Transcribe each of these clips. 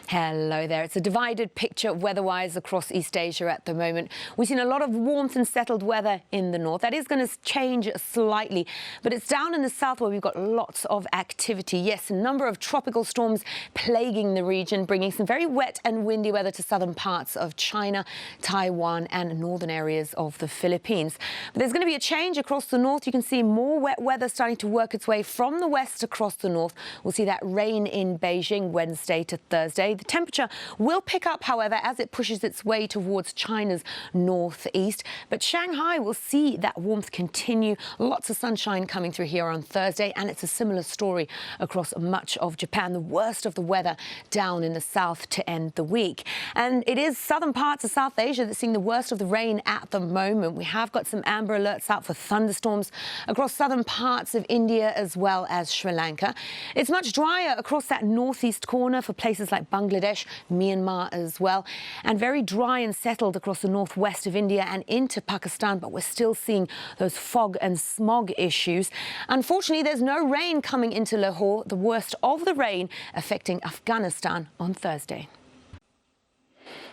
Hello there. It's a divided picture weather-wise across East Asia at the moment. We've seen a lot of warmth and settled weather in the north. That is going to change slightly, but it's down in the south where we've got lots of activity. Yes, a number of tropical storms plaguing the region, bringing some very wet and windy weather to southern parts of China, Taiwan and northern areas of the Philippines. But there's going to be a change across the north. You can see more wet weather starting to work its way from the west across the north. We'll see that rain in Beijing Wednesday to Thursday. The temperature will pick up, however, as it pushes its way towards China's northeast. But Shanghai will see that warmth continue. Lots of sunshine coming through here on Thursday, and it's a similar story across much of Japan. The worst of the weather down in the south to end the week. And it is southern parts of South Asia that's seeing the worst of the rain at the moment. We have got some amber alerts out for thunderstorms across southern parts of India as well as Sri Lanka. It's much drier across that northeast corner for places like Bangladesh, Myanmar as well, and very dry and settled across the northwest of India and into Pakistan, but we're still seeing those fog and smog issues. Unfortunately, there's no rain coming into Lahore, the worst of the rain affecting Afghanistan on Thursday.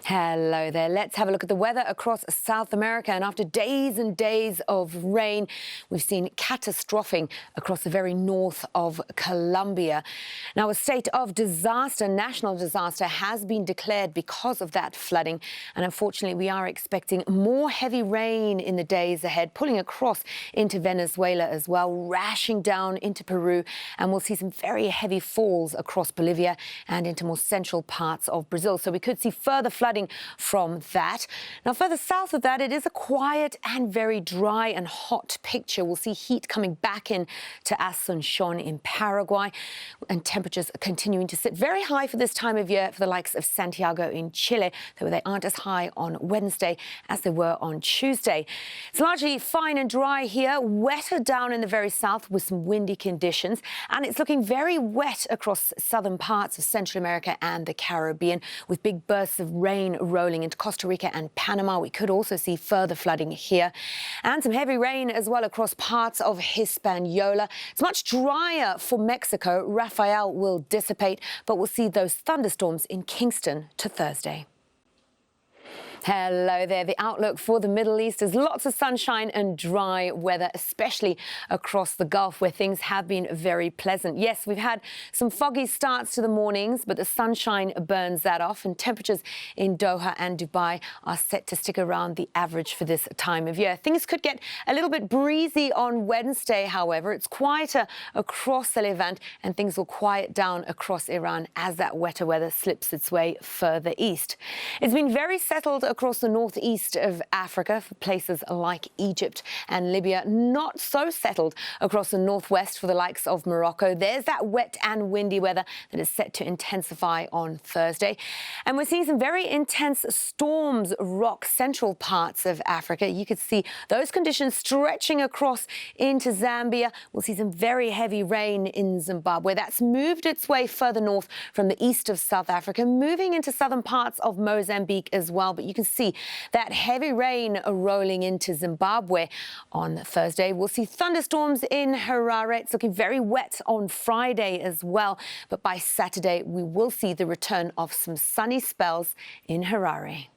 Hello there. Let's have a look at the weather across South America. And after days and days of rain, we've seen catastrophing across the very north of Colombia. Now, a state of disaster, national disaster, has been declared because of that flooding. And unfortunately, we are expecting more heavy rain in the days ahead, pulling across into Venezuela as well, rashing down into Peru. And we'll see some very heavy falls across Bolivia and into more central parts of Brazil. So we could see further flooding from that. Now, further south of that, it is a quiet and very dry and hot picture. We'll see heat coming back in to Asunción in Paraguay, and temperatures are continuing to sit very high for this time of year for the likes of Santiago in Chile, though they aren't as high on Wednesday as they were on Tuesday. It's largely fine and dry here, wetter down in the very south with some windy conditions, and it's looking very wet across southern parts of Central America and the Caribbean, with big bursts of rain rolling into Costa Rica and Panama. We could also see further flooding here, and some heavy rain as well across parts of Hispaniola. It's much drier for Mexico. Rafael will dissipate, but we'll see those thunderstorms in Kingston to Thursday. Hello there. The outlook for the Middle East is lots of sunshine and dry weather, especially across the Gulf, where things have been very pleasant. Yes, we've had some foggy starts to the mornings, but the sunshine burns that off, and temperatures in Doha and Dubai are set to stick around the average for this time of year. Things could get a little bit breezy on Wednesday, however. It's quieter across the Levant, and things will quiet down across Iran as that wetter weather slips its way further east. It's been very settled across the northeast of Africa for places like Egypt and Libya. Not so settled across the northwest for the likes of Morocco. There's that wet and windy weather that is set to intensify on Thursday. And we're seeing some very intense storms rock central parts of Africa. You could see those conditions stretching across into Zambia. We'll see some very heavy rain in Zimbabwe. That's moved its way further north from the east of South Africa, moving into southern parts of Mozambique as well. But you can see that heavy rain rolling into Zimbabwe on Thursday. We'll see thunderstorms in Harare. It's looking very wet on Friday as well. But by Saturday, we will see the return of some sunny spells in Harare.